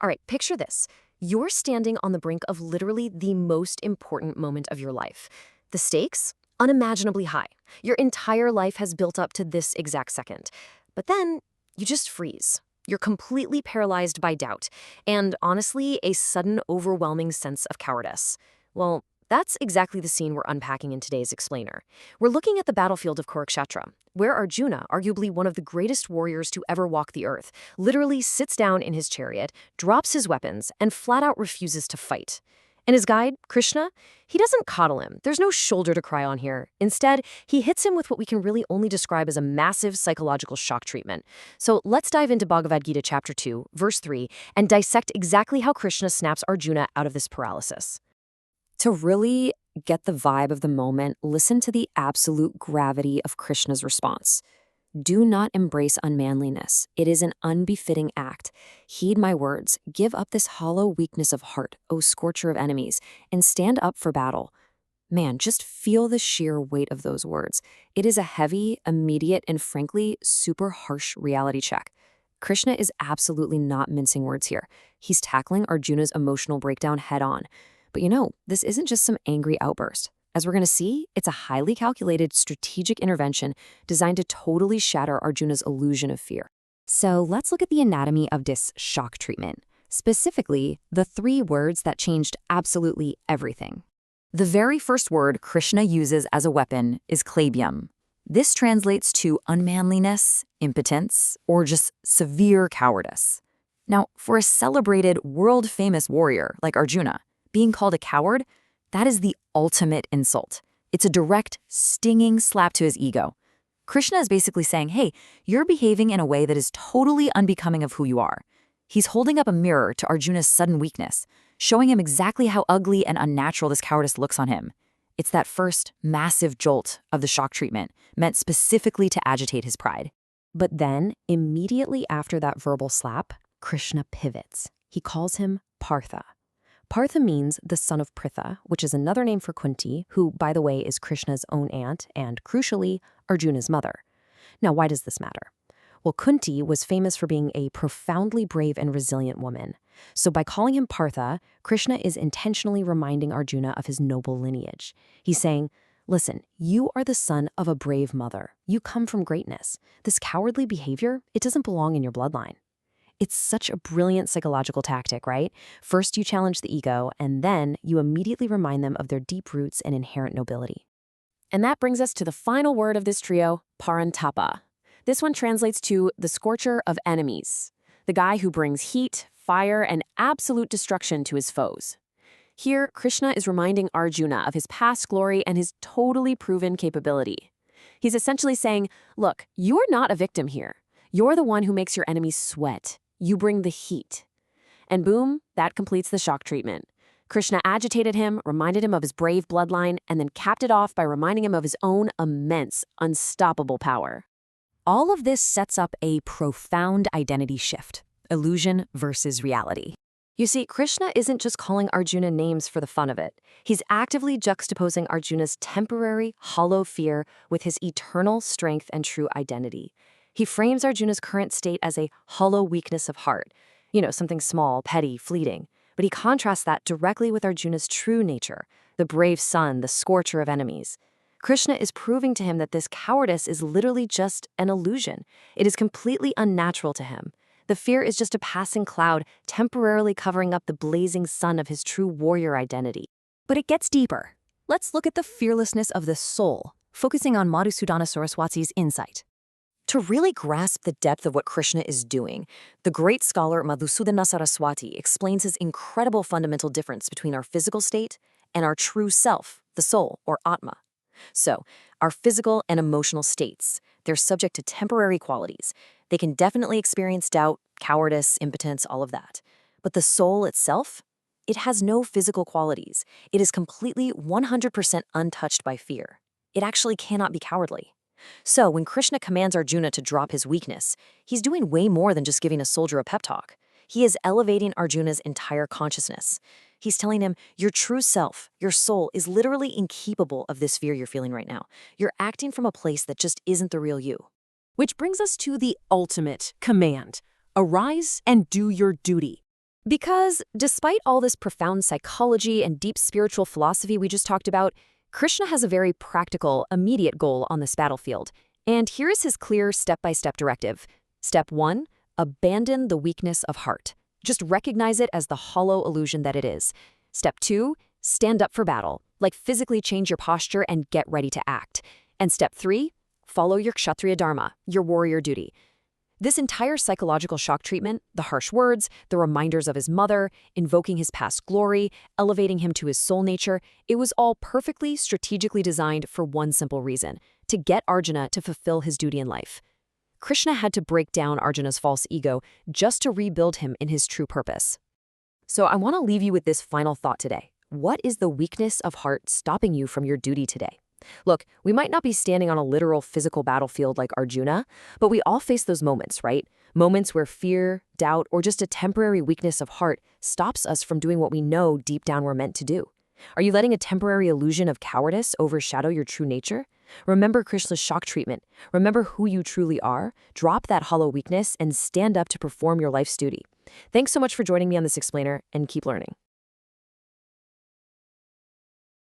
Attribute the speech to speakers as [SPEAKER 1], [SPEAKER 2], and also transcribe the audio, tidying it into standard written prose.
[SPEAKER 1] All right, picture this. You're standing on the brink of literally the most important moment of your life. The stakes? Unimaginably high. Your entire life has built up to this exact second. But then, you just freeze. You're completely paralyzed by doubt, and honestly, a sudden overwhelming sense of cowardice. Well, that's exactly the scene we're unpacking in today's explainer. We're looking at the battlefield of Kurukshetra, where Arjuna, arguably one of the greatest warriors to ever walk the earth, literally sits down in his chariot, drops his weapons, and flat out refuses to fight. And his guide, Krishna, he doesn't coddle him. There's no shoulder to cry on here. Instead, he hits him with what we can really only describe as a massive psychological shock treatment. So let's dive into Bhagavad Gita chapter 2, verse 3, and dissect exactly how Krishna snaps Arjuna out of this paralysis. To really get the vibe of the moment, listen to the absolute gravity of Krishna's response. Do not embrace unmanliness. It is an unbefitting act. Heed my words. Give up this hollow weakness of heart, O scorcher of enemies, and stand up for battle. Man, just feel the sheer weight of those words. It is a heavy, immediate, and frankly, super harsh reality check. Krishna is absolutely not mincing words here. He's tackling Arjuna's emotional breakdown head on. But this isn't just some angry outburst. As we're going to see, it's a highly calculated strategic intervention designed to totally shatter Arjuna's illusion of fear. So let's look at the anatomy of this shock treatment, specifically the 3 words that changed absolutely everything. The very first word Krishna uses as a weapon is klabyam. This translates to unmanliness, impotence, or just severe cowardice. Now, for a celebrated, world-famous warrior like Arjuna, being called a coward, that is the ultimate insult. It's a direct, stinging slap to his ego. Krishna is basically saying, hey, you're behaving in a way that is totally unbecoming of who you are. He's holding up a mirror to Arjuna's sudden weakness, showing him exactly how ugly and unnatural this cowardice looks on him. It's that first massive jolt of the shock treatment, meant specifically to agitate his pride. But then, immediately after that verbal slap, Krishna pivots. He calls him Partha. Partha means the son of Pritha, which is another name for Kunti, who, by the way, is Krishna's own aunt and, crucially, Arjuna's mother. Now, why does this matter? Well, Kunti was famous for being a profoundly brave and resilient woman. So by calling him Partha, Krishna is intentionally reminding Arjuna of his noble lineage. He's saying, listen, you are the son of a brave mother. You come from greatness. This cowardly behavior, it doesn't belong in your bloodline. It's such a brilliant psychological tactic, right? First, you challenge the ego, and then you immediately remind them of their deep roots and inherent nobility. And that brings us to the final word of this trio, parantapa. This one translates to the scorcher of enemies, the guy who brings heat, fire, and absolute destruction to his foes. Here, Krishna is reminding Arjuna of his past glory and his totally proven capability. He's essentially saying, look, you're not a victim here. You're the one who makes your enemies sweat. You bring the heat. And boom, that completes the shock treatment. Krishna agitated him, reminded him of his brave bloodline, and then capped it off by reminding him of his own immense, unstoppable power. All of this sets up a profound identity shift, illusion versus reality. You see, Krishna isn't just calling Arjuna names for the fun of it. He's actively juxtaposing Arjuna's temporary, hollow fear with his eternal strength and true identity. He frames Arjuna's current state as a hollow weakness of heart, something small, petty, fleeting. But he contrasts that directly with Arjuna's true nature, the brave son, the scorcher of enemies. Krishna is proving to him that this cowardice is literally just an illusion. It is completely unnatural to him. The fear is just a passing cloud, temporarily covering up the blazing sun of his true warrior identity. But it gets deeper. Let's look at the fearlessness of the soul, focusing on Madhusudana Saraswati's insight. To really grasp the depth of what Krishna is doing, the great scholar Madhusudana Saraswati explains his incredible fundamental difference between our physical state and our true self, the soul, or Atma. So, our physical and emotional states, they're subject to temporary qualities. They can definitely experience doubt, cowardice, impotence, all of that. But the soul itself, it has no physical qualities. It is completely 100% untouched by fear. It actually cannot be cowardly. So when Krishna commands Arjuna to drop his weakness, he's doing way more than just giving a soldier a pep talk. He is elevating Arjuna's entire consciousness. He's telling him, your true self, your soul, is literally incapable of this fear you're feeling right now. You're acting from a place that just isn't the real you.
[SPEAKER 2] Which brings us to the ultimate command. Arise and do your duty.
[SPEAKER 1] Because despite all this profound psychology and deep spiritual philosophy we just talked about, Krishna has a very practical, immediate goal on this battlefield. And here is his clear step-by-step directive. Step 1, abandon the weakness of heart. Just recognize it as the hollow illusion that it is. Step 2, stand up for battle, like physically change your posture and get ready to act. And step 3, follow your kshatriya dharma, your warrior duty. This entire psychological shock treatment, the harsh words, the reminders of his mother, invoking his past glory, elevating him to his soul nature, it was all perfectly strategically designed for one simple reason: to get Arjuna to fulfill his duty in life. Krishna had to break down Arjuna's false ego just to rebuild him in his true purpose. So I want to leave you with this final thought today. What is the weakness of heart stopping you from your duty today? Look, we might not be standing on a literal physical battlefield like Arjuna, but we all face those moments, right? Moments where fear, doubt, or just a temporary weakness of heart stops us from doing what we know deep down we're meant to do. Are you letting a temporary illusion of cowardice overshadow your true nature? Remember Krishna's shock treatment. Remember who you truly are. Drop that hollow weakness and stand up to perform your life's duty. Thanks so much for joining me on this explainer, and keep learning.